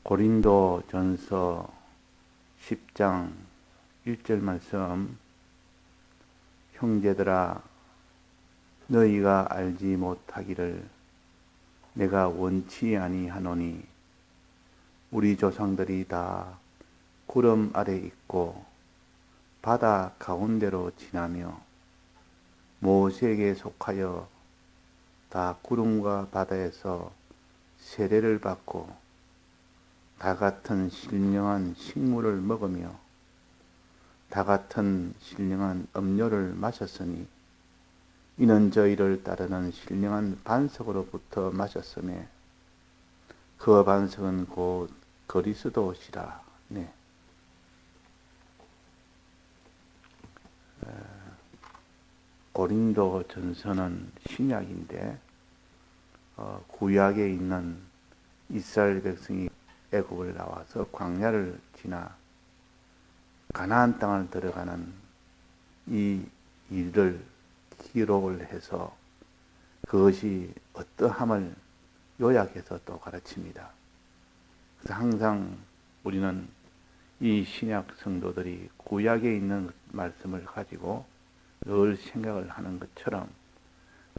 고린도 전서 10장 1절 말씀. 형제들아, 너희가 알지 못하기를 내가 원치 아니하노니 우리 조상들이 다 구름 아래 있고 바다 가운데로 지나며 모세에게 속하여 다 구름과 바다에서 세례를 받고 다 같은 신령한 식물을 먹으며 다 같은 신령한 음료를 마셨으니 이는 저희를 따르는 신령한 반석으로부터 마셨으며 그 반석은 곧 그리스도시라. 네. 고린도 전서는 신약인데 구약에 있는 이스라엘 백성이 애굽을 나와서 광야를 지나 가나안 땅을 들어가는 이 일을 기록을 해서 그것이 어떠함을 요약해서 또 가르칩니다. 그래서 항상 우리는 이 신약 성도들이 구약에 있는 말씀을 가지고 늘 생각을 하는 것처럼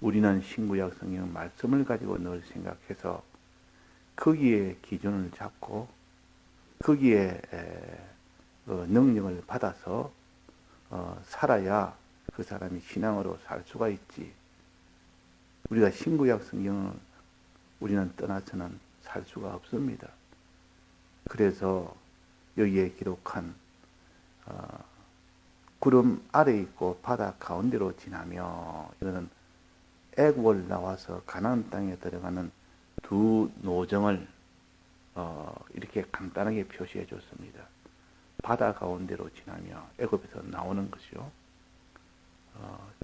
우리는 신구약 성경 말씀을 가지고 늘 생각해서 거기에 기준을 잡고 거기에 능력을 받아서 살아야 그 사람이 신앙으로 살 수가 있지. 우리가 신구약 성경을 우리는 떠나서는 살 수가 없습니다. 그래서 여기에 기록한 구름 아래 있고 바다 가운데로 지나며, 이거는 애굽을 나와서 가나안 땅에 들어가는 두 노정을 이렇게 간단하게 표시해 줬습니다. 바다 가운데로 지나며 애굽에서 나오는 것이요.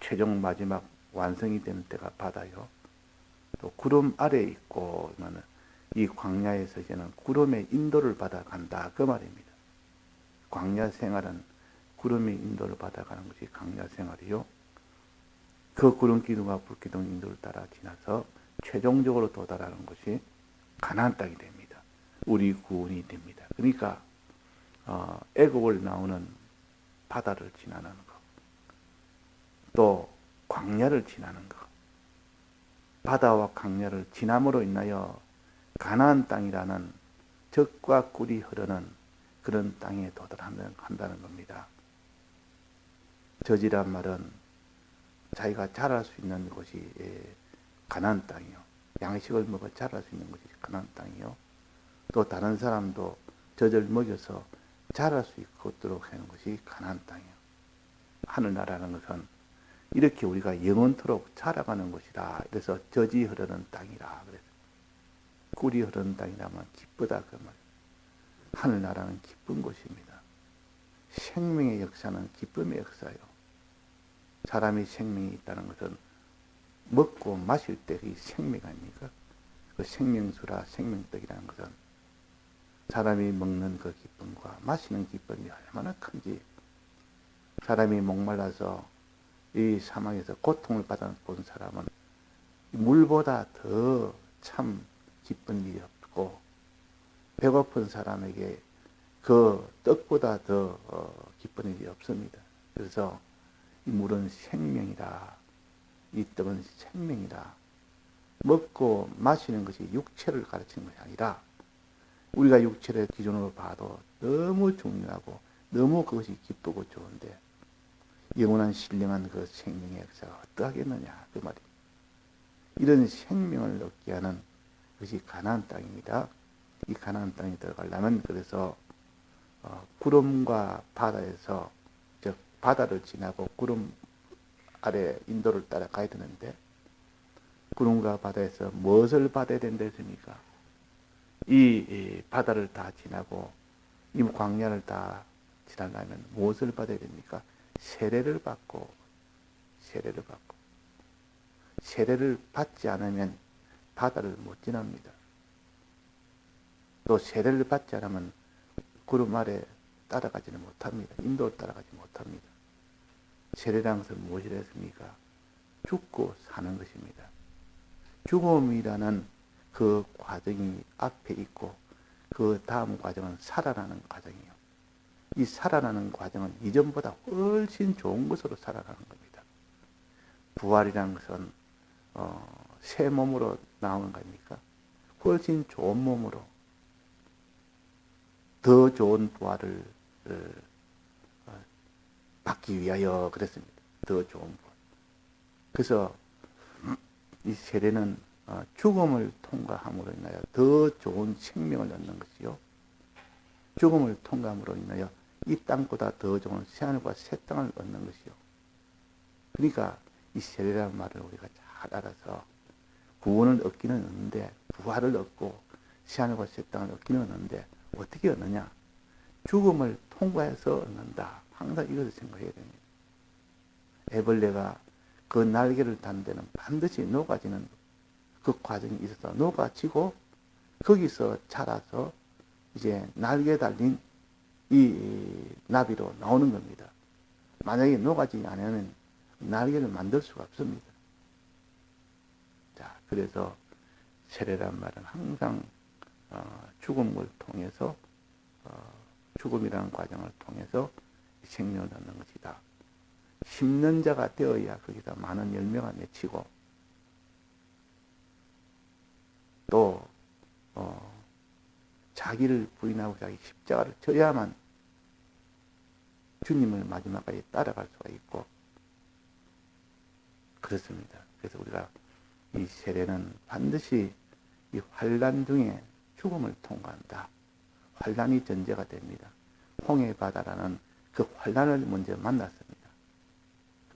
최종 마지막 완성이 되는 때가 바다요. 또 구름 아래 있고, 이 광야에서 이제는 구름의 인도를 받아간다, 그 말입니다. 광야 생활은 구름의 인도를 받아가는 것이 광야 생활이요. 그 구름 기둥과 불 기둥 인도를 따라 지나서 최종적으로 도달하는 것이 가나안 땅이 됩니다. 우리 구원이 됩니다. 그러니까 애굽을 나오는 바다를 지나는 것, 또 광야를 지나는 것, 바다와 광야를 지남으로 인하여 가나안 땅이라는 젖과 꿀이 흐르는 그런 땅에 도달한다는 겁니다. 젖이란 말은 자기가 자랄 수 있는 곳이 가나안 땅이요. 양식을 먹어 자랄 수 있는 곳이 가나안 땅이요. 또 다른 사람도 젖을 먹여서 자랄 수 있도록 하는 것이 가나안 땅이요. 하늘나라는 것은 이렇게 우리가 영원토록 자라가는 곳이다. 그래서 젖이 흐르는 땅이라. 그래서 꿀이 흐르는 땅이라면 기쁘다, 그 말. 하늘나라는 기쁜 곳입니다. 생명의 역사는 기쁨의 역사요. 사람이 생명이 있다는 것은 먹고 마실 때 그 생명 아닙니까? 그 생명수라 생명떡이라는 것은 사람이 먹는 그 기쁨과 마시는 기쁨이 얼마나 큰지, 사람이 목말라서 이 사망에서 고통을 받아본 사람은 물보다 더 참 기쁜 일이 없고, 배고픈 사람에게 그 떡보다 더 기쁜 일이 없습니다. 그래서 이 물은 생명이다, 이 떡은 생명이다. 먹고 마시는 것이 육체를 가르치는 것이 아니라 우리가 육체를 기준으로 봐도 너무 중요하고 너무 그것이 기쁘고 좋은데 영원한 신령한 그 생명의 역사가 어떠하겠느냐, 그 말입니다. 이런 생명을 얻게 하는 것이 가나안 땅입니다. 이 가나안 땅에 들어가려면 그래서 구름과 바다에서, 즉 바다를 지나고 구름 아래 인도를 따라 가야 되는데, 구름과 바다에서 무엇을 받아야 된다 했습니까? 이 바다를 다 지나고 이 광야를 다 지나려면 무엇을 받아야 됩니까? 세례를 받고 세례를 받지 않으면 바다를 못 지납니다. 또 세례를 받지 않으면 구름 아래 따라가지는 못합니다. 인도를 따라가지 못합니다. 세례라는 것은 무엇이라 했습니까? 죽고 사는 것입니다. 죽음이라는 그 과정이 앞에 있고 그 다음 과정은 살아나는 과정이에요. 이 살아나는 과정은 이전보다 훨씬 좋은 것으로 살아나는 겁니다. 부활이라는 것은 새 몸으로 나오는 겁니까? 훨씬 좋은 몸으로 더 좋은 부활을 받기 위하여 그랬습니다. 더 좋은 부활. 그래서 이 세례는 죽음을 통과함으로 인하여 더 좋은 생명을 얻는 것이요. 죽음을 통과함으로 인하여 이 땅보다 더 좋은 새하늘과 새 땅을 얻는 것이요. 그러니까 이 세례라는 말을 우리가 잘 알아서 구원을 얻기는 얻는데, 부활을 얻고 새하늘과 새 땅을 얻기는 얻는데 어떻게 얻느냐? 죽음을 통과해서 얻는다. 항상 이것을 생각해야 됩니다. 애벌레가 그 날개를 단 데는 반드시 녹아지는 그 과정이 있어서 녹아지고 거기서 자라서 이제 날개 달린 이 나비로 나오는 겁니다. 만약에 녹아지지 않으면 날개를 만들 수가 없습니다. 자, 그래서 세례란 말은 항상 죽음을 통해서 죽음이라는 과정을 통해서 생명을 얻는 것이다. 심는 자가 되어야 거기서 많은 열매가 맺히고 또 자기를 부인하고 자기 십자가를 져야만 주님을 마지막까지 따라갈 수가 있고 그렇습니다. 그래서 우리가 이 세례는 반드시 이 환난 중에 죽음을 통과한다. 환난이 전제가 됩니다. 홍해바다라는 그 환난을 먼저 만났습니다.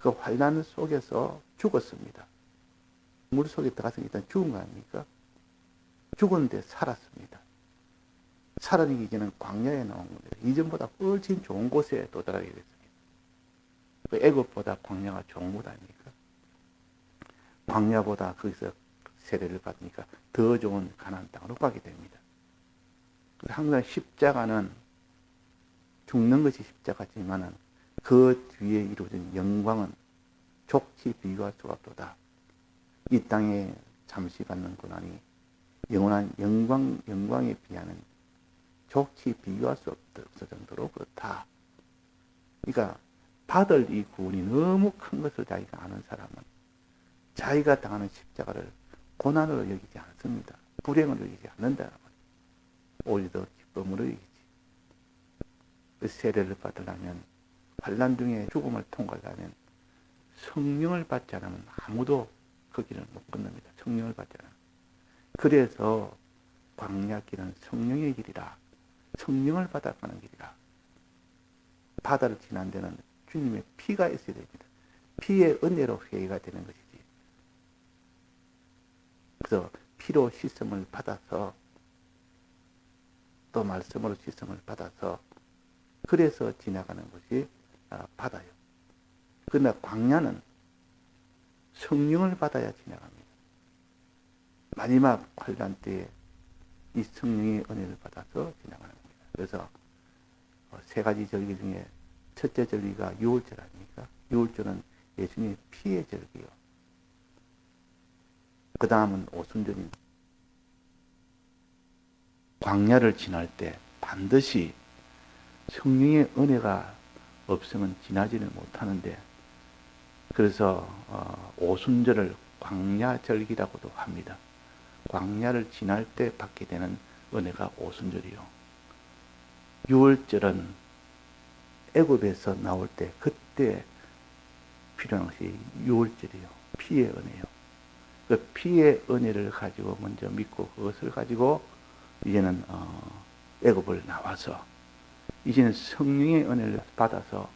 그 환난 속에서 죽었습니다. 물 속에 들어가서 일단 죽은 거 아닙니까? 죽었는데 살았습니다. 살아내기 전에는 광야에 나온 겁니다. 이전보다 훨씬 좋은 곳에 도달하게 됐습니다. 그 애굽보다 광야가 좋은 곳 아닙니까? 광야보다 거기서 세례를 받으니까 더 좋은 가나안 땅으로 가게 됩니다. 항상 십자가는 죽는 것이 십자가지만은 그 뒤에 이루어진 영광은 족히 비교할 수가 없도다. 이 땅에 잠시 받는 고난이 영원한 영광에 비하는 족히 비교할 수 없을 정도로 그렇다. 그러니까 받을 이 구원이 너무 큰 것을 자기가 아는 사람은 자기가 당하는 십자가를 고난으로 여기지 않습니다. 불행으로 여기지 않는다. 오히려 더 기쁨으로 여기지. 그 세례를 받으려면 환난 중에 죽음을 통과하려면 성령을 받지 않으면 아무도 그 길을 못 건넙니다. 성령을 받지 않으면. 그래서 광야길은 성령의 길이라. 성령을 받아가는 길이라. 바다를 지난 데는 주님의 피가 있어야 됩니다. 피의 은혜로 회개가 되는 것이지. 그래서 피로 씻음을 받아서 또 말씀으로 씻음을 받아서 그래서 지나가는 것이 바다요. 그러나 광야는 성령을 받아야 지나갑니다. 마지막 환난 때에 이 성령의 은혜를 받아서 지나가는 겁니다. 그래서 세 가지 절기 중에 첫째 절기가 유월절 아닙니까? 유월절은 예수님의 피의 절기요. 그 다음은 오순절입니다. 광야를 지날 때 반드시 성령의 은혜가 없으면 지나지를 못하는데 그래서 오순절을 광야절기라고도 합니다. 광야를 지날 때 받게 되는 은혜가 오순절이요. 유월절은 애굽에서 나올 때 그때 필요한 것이 유월절이요. 피의 은혜요. 그 피의 은혜를 가지고 먼저 믿고 그것을 가지고 이제는 애굽을 나와서 이제는 성령의 은혜를 받아서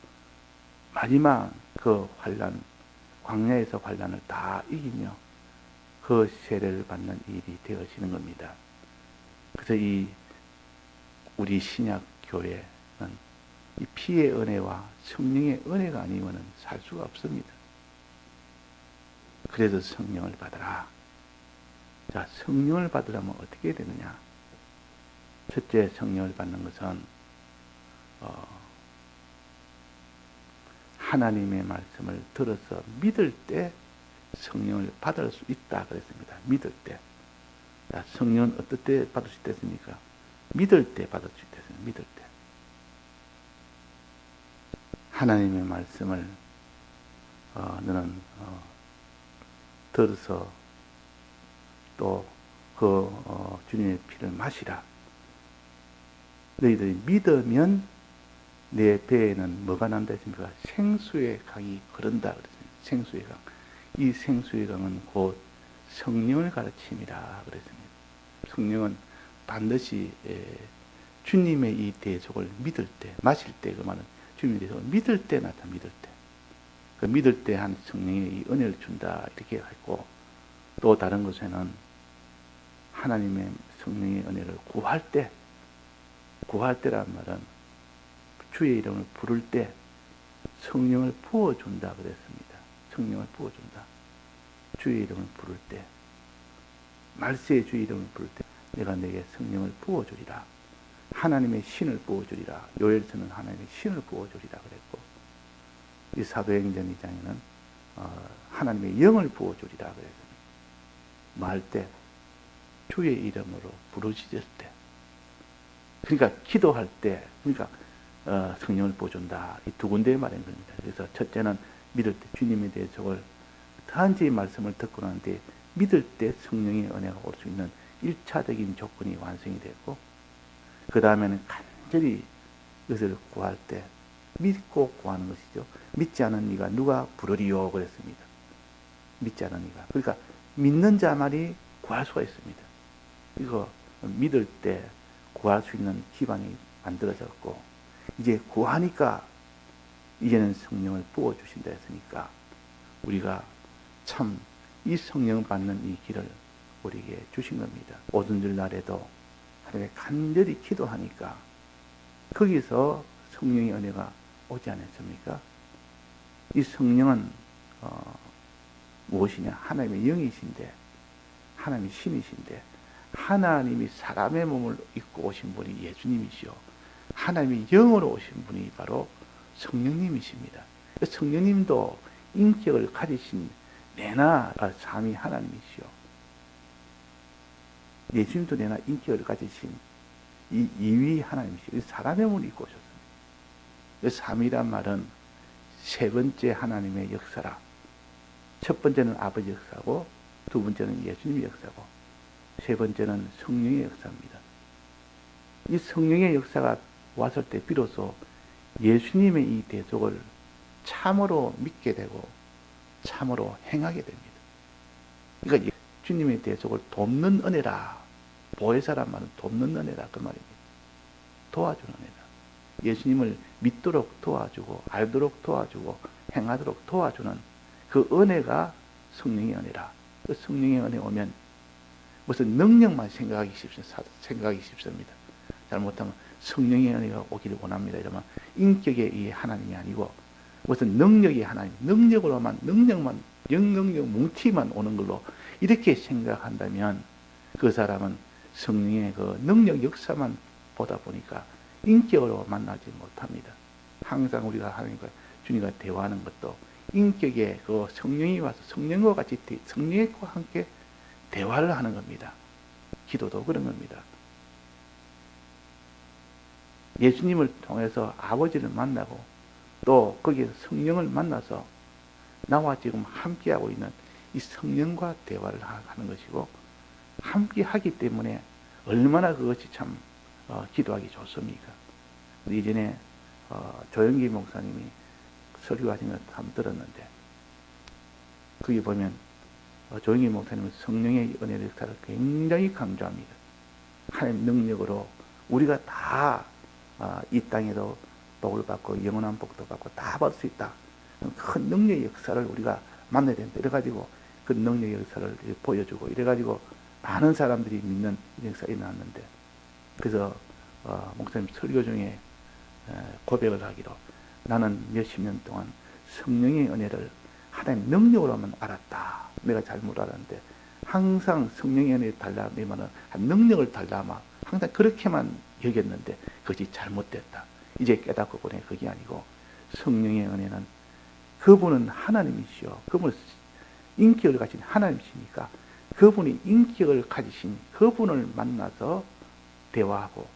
마지막 그 환난, 광야에서 환난을 다 이기며 그 세례를 받는 일이 되어지는 겁니다. 그래서 이 우리 신약 교회는 이 피의 은혜와 성령의 은혜가 아니면은 살 수가 없습니다. 그래서 성령을 받으라. 자, 성령을 받으려면 어떻게 해야 되느냐? 첫째, 성령을 받는 것은 하나님의 말씀을 들어서 믿을 때 성령을 받을 수 있다 그랬습니다. 믿을 때. 자, 성령은 어떨 때 받을 수 있겠습니까? 믿을 때 받을 수 있다. 믿을 때. 하나님의 말씀을 너는 들어서 또 주님의 피를 마시라. 너희들이 믿으면 내 배에는 뭐가 난다 했습니까? 생수의 강이 흐른다 그랬습니다. 생수의 강. 이 생수의 강은 곧 성령을 가르침이라 그랬습니다. 성령은 반드시 주님의 이 대속을 믿을 때, 마실 때, 그 말은 주님의 대속을 믿을 때 나타, 믿을 때. 그 믿을 때 한 성령의 이 은혜를 준다, 이렇게 했고, 또 다른 곳에는 하나님의 성령의 은혜를 구할 때란 말은 주의 이름을 부를 때 성령을 부어준다 그랬습니다. 성령을 부어준다. 주의 이름을 부를 때, 말세의 주의 이름을 부를 때 내가 내게 성령을 부어주리라. 하나님의 신을 부어주리라. 요엘서는 하나님의 신을 부어주리라 그랬고, 이 사도행전 2장에는 하나님의 영을 부어주리라 그랬습니다. 말 때, 주의 이름으로 부르짖을 때, 그러니까 기도할 때, 그러니까 성령을 부어준다. 이 두 군데의 말인 겁니다. 그래서 첫째는 믿을 때 주님에 대해서 단지 말씀을 듣고 나는데 믿을 때 성령의 은혜가 올 수 있는 1차적인 조건이 완성이 됐고, 그 다음에는 간절히 이것을 구할 때 믿고 구하는 것이죠. 믿지 않은 이가 누가 부르리요 그랬습니다. 믿지 않은 이가. 그러니까 믿는 자만이 구할 수가 있습니다. 이거 믿을 때 구할 수 있는 기반이 만들어졌고, 이제 구하니까 이제는 성령을 부어주신다 했으니까 우리가 참 이 성령 받는 이 길을 우리에게 주신 겁니다. 오순절 날에도 하나님께 간절히 기도하니까 거기서 성령의 은혜가 오지 않았습니까? 이 성령은 무엇이냐? 하나님의 영이신데, 하나님의 신이신데, 하나님이 사람의 몸을 입고 오신 분이 예수님이시요, 하나님의 영으로 오신 분이 바로 성령님이십니다. 성령님도 인격을 가지신 내나 삼위 하나님이시요, 예수님도 내나 인격을 가지신 이 이위 하나님이시요, 사람의 몸을 입고 오셨습니다. 삼위란 말은 세 번째 하나님의 역사라. 첫 번째는 아버지 역사고, 두 번째는 예수님의 역사고, 세 번째는 성령의 역사입니다. 이 성령의 역사가 왔을 때 비로소 예수님의 이 대속을 참으로 믿게 되고 참으로 행하게 됩니다. 그러니까 주님의 대속을 돕는 은혜라. 보혜사란 말은 돕는 은혜라, 그 말입니다. 도와주는 은혜라. 예수님을 믿도록 도와주고, 알도록 도와주고, 행하도록 도와주는 그 은혜가 성령의 은혜라. 그 성령의 은혜 오면 무슨 능력만 생각하기 쉽습니다. 잘못하면 성령의 은혜가 오기를 원합니다. 이러면 인격의 이 하나님이 아니고 무슨 능력이 하나님, 능력으로만, 영능력 뭉티만 오는 걸로 이렇게 생각한다면 그 사람은 성령의 그 능력 역사만 보다 보니까 인격으로 만나지 못합니다. 항상 우리가 하나님과 주님과 대화하는 것도 인격의 그 성령이 와서 성령과 같이, 성령과 함께 대화를 하는 겁니다. 기도도 그런 겁니다. 예수님을 통해서 아버지를 만나고 또 거기에서 성령을 만나서 나와 지금 함께하고 있는 이 성령과 대화를 하는 것이고, 함께 하기 때문에 얼마나 그것이 참 기도하기 좋습니까? 이전에 조영기 목사님이 설교하신 걸 한번 들었는데, 거기 보면 조영기 목사님은 성령의 은혜의 역사를 굉장히 강조합니다. 하나님 능력으로 우리가 다 이 땅에도 복을 받고 영원한 복도 받고 다 받을 수 있다. 큰 능력의 역사를 우리가 만나야 된다. 이래가지고 그 능력의 역사를 보여주고, 이래가지고 많은 사람들이 믿는 역사가 일어났는데, 그래서 목사님 설교 중에 고백을 하기로, 나는 몇십 년 동안 성령의 은혜를 하나님 능력으로만 알았다. 내가 잘못 알았는데 항상 성령의 은혜를 달라, 내 말은 능력을 달라, 막 항상 그렇게만 여겼는데 그것이 잘못됐다. 이제 깨닫고 보니 그게 아니고, 성령의 은혜는 그분은 하나님이시오. 그분은 인격을 가진 하나님이시니까 그분이 인격을 가지신 그분을 만나서 대화하고,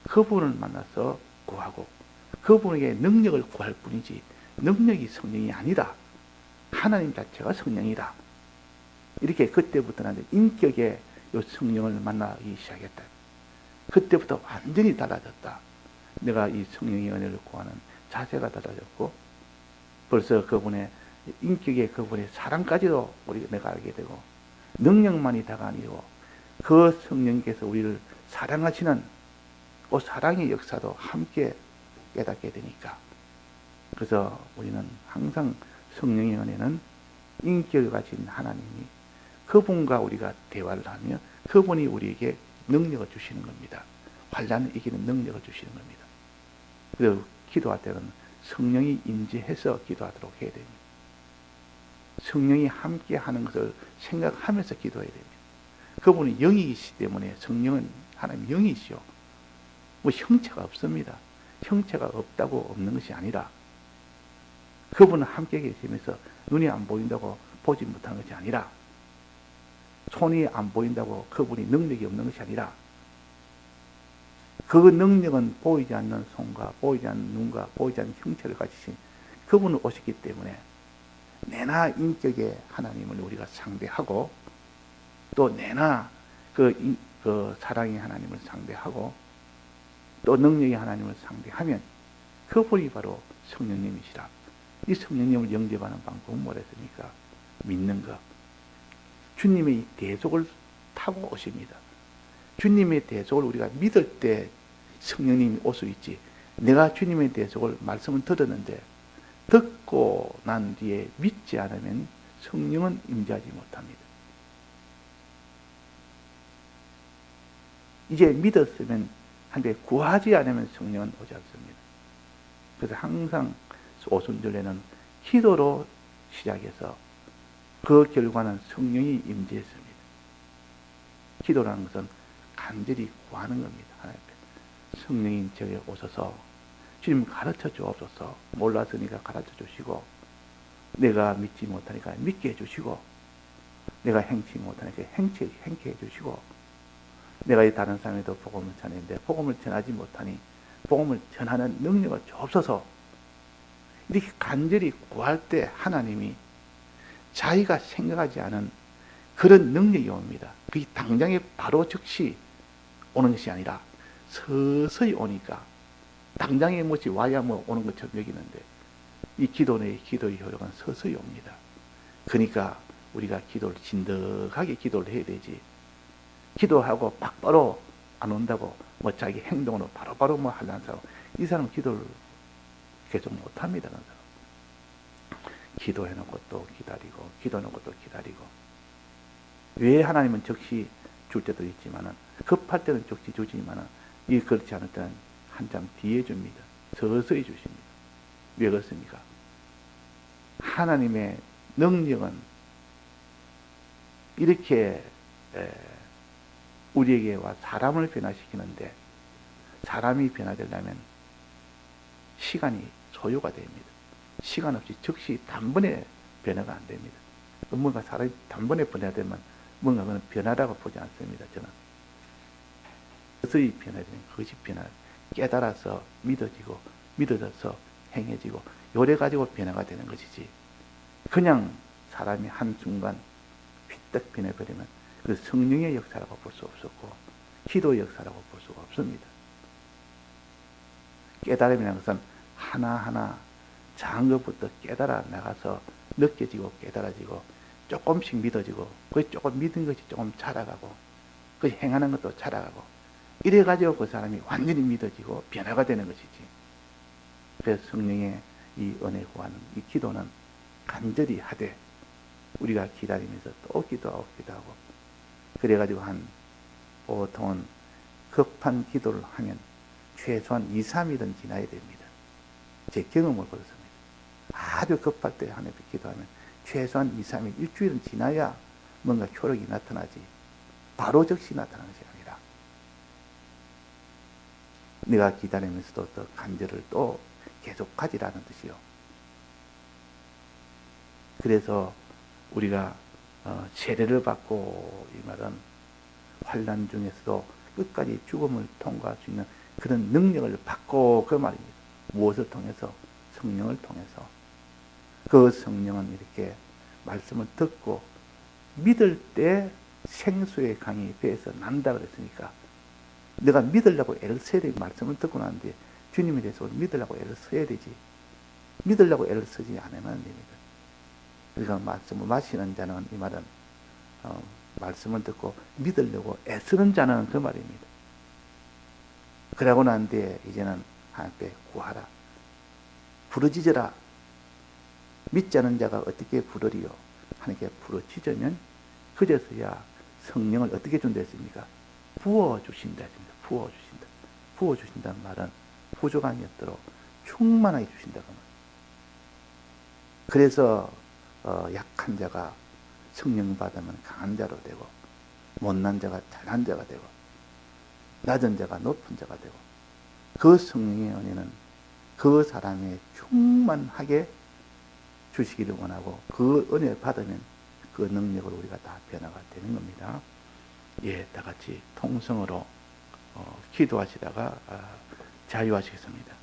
그분을 만나서 구하고 그분에게 능력을 구할 뿐이지 능력이 성령이 아니다. 하나님 자체가 성령이다. 이렇게 그때부터 나는 인격의 요 성령을 만나기 시작했다. 그때부터 완전히 달라졌다. 내가 이 성령의 은혜를 구하는 자세가 달라졌고 벌써 그분의 인격의 그분의 사랑까지도 내가 알게 되고 능력만이 다가 아니고 그 성령께서 우리를 사랑하시는 그 사랑의 역사도 함께 깨닫게 되니까 그래서 우리는 항상 성령의 은혜는 인격을 가진 하나님이 그분과 우리가 대화를 하며 그분이 우리에게 능력을 주시는 겁니다. 환난을 이기는 능력을 주시는 겁니다. 그래서 기도할 때는 성령이 임재해서 기도하도록 해야 됩니다. 성령이 함께 하는 것을 생각하면서 기도해야 됩니다. 그분은 영이시기 때문에 성령은 하나님 영이시요. 뭐 형체가 없습니다. 형체가 없다고 없는 것이 아니라 그분은 함께 계시면서 눈이 안 보인다고 보지 못하는 것이 아니라 손이 안 보인다고 그분이 능력이 없는 것이 아니라 그 능력은 보이지 않는 손과 보이지 않는 눈과 보이지 않는 형체를 가지신 그분을 오셨기 때문에 내나 인격의 하나님을 우리가 상대하고 또 내나 그 사랑의 하나님을 상대하고 또 능력의 하나님을 상대하면 그분이 바로 성령님이시라. 이 성령님을 영접하는 방법은 뭐랬습니까? 믿는 것. 주님의 이 대속을 타고 오십니다. 주님의 대속을 우리가 믿을 때 성령님이 올 수 있지. 내가 주님의 대속을 말씀을 들었는데 듣고 난 뒤에 믿지 않으면 성령은 임재하지 못합니다. 이제 믿었으면 한데 구하지 않으면 성령은 오지 않습니다. 그래서 항상 오순절에는 기도로 시작해서 그 결과는 성령이 임재했습니다. 기도라는 것은 간절히 구하는 겁니다. 하나님 앞에 성령님 저에 오셔서 주님 가르쳐 주옵소서. 몰랐으니까 가르쳐 주시고 내가 믿지 못하니까 믿게 해주시고 내가 행치 못하니까 행케 해주시고 내가 이 다른 사람에도 복음을 전했는데 복음을 전하지 못하니 복음을 전하는 능력을 주옵소서. 이렇게 간절히 구할 때 하나님이 자기가 생각하지 않은 그런 능력이 옵니다. 그게 당장에 바로 즉시 오는 것이 아니라 서서히 오니까 당장에 뭐지 와야 뭐 오는 것처럼 여기는데 이 기도의 효력은 서서히 옵니다. 그러니까 우리가 기도를 진득하게 기도를 해야 되지. 기도하고 바로 안 온다고 뭐 자기 행동으로 바로 뭐 하려는 사람 이 사람은 기도를 계속 못합니다. 기도해놓고 또 기다리고 기도해놓고 또 기다리고 왜 하나님은 즉시 줄 때도 있지만은 급할 때는 즉시 주지만은 이 그렇지 않을 때는 한참 뒤에 줍니다. 서서히 주십니다. 왜 그렇습니까? 하나님의 능력은 이렇게 우리에게 와 사람을 변화시키는데 사람이 변화되려면 시간이 소요가 됩니다. 시간 없이 즉시 단번에 변화가 안 됩니다. 뭔가 사람이 단번에 변화되면 뭔가 그는 변화라고 보지 않습니다. 저는 서서히 변화되는 그것이 변화. 깨달아서 믿어지고 믿어져서 행해지고 요래 가지고 변화가 되는 것이지. 그냥 사람이 한순간 휘딱 변해버리면 그 성령의 역사라고 볼 수 없었고 기도의 역사라고 볼 수가 없습니다. 깨달음이라는 것은 하나하나 작은 것부터 깨달아 나가서 느껴지고 깨달아지고 조금씩 믿어지고 그 조금 믿은 것이 조금 자라가고 그 행하는 것도 자라가고 이래가지고 그 사람이 완전히 믿어지고 변화가 되는 것이지. 그래서 성령의 이 은혜 구하는 이 기도는 간절히 하되 우리가 기다리면서 또 기도하고 기도하고 그래가지고 보통은 급한 기도를 하면 최소한 2, 3일은 지나야 됩니다. 제 경험을 그렇습니다. 아주 급할 때 하나님께 기도하면 최소한 2, 3일, 일주일은 지나야 뭔가 효력이 나타나지 바로 즉시 나타나는 것이 아니라 내가 기다리면서도 더 간절을 또 계속 가지라는 뜻이요. 그래서 우리가 세례를 받고 이 말은 환난 중에서도 끝까지 죽음을 통과할 수 있는 그런 능력을 받고 그 말입니다. 무엇을 통해서? 성령을 통해서. 그 성령은 이렇게 말씀을 듣고 믿을 때 생수의 강이 배에서 난다 그랬으니까 내가 믿으려고 애를 써야 되고 말씀을 듣고 나는데 주님에 대해서 믿으려고 애를 써야 되지. 믿으려고 애를 쓰지 않으면 안 됩니다. 그러니까 말씀을 마시는 자는 이 말은 말씀을 듣고 믿으려고 애쓰는 자는 그 말입니다. 그러고 난 뒤에 이제는 하나님께 구하라. 부르짖으라. 믿지 않은 자가 어떻게 부르리요? 하나님께 부르짖으면 그제서야 성령을 어떻게 준다 했습니까? 부어주신다 했습니다. 부어주신다. 부어주신다는 말은 부족함이 없도록 충만하게 주신다고 합니다. 그래서 약한 자가 성령 받으면 강한 자로 되고 못난 자가 잘난 자가 되고 낮은 자가 높은 자가 되고 그 성령의 은혜는 그 사람이 충만하게 주시기를 원하고 그 은혜를 받으면 그 능력으로 우리가 다 변화가 되는 겁니다. 예, 다 같이 통성으로 기도하시다가 자유하시겠습니다.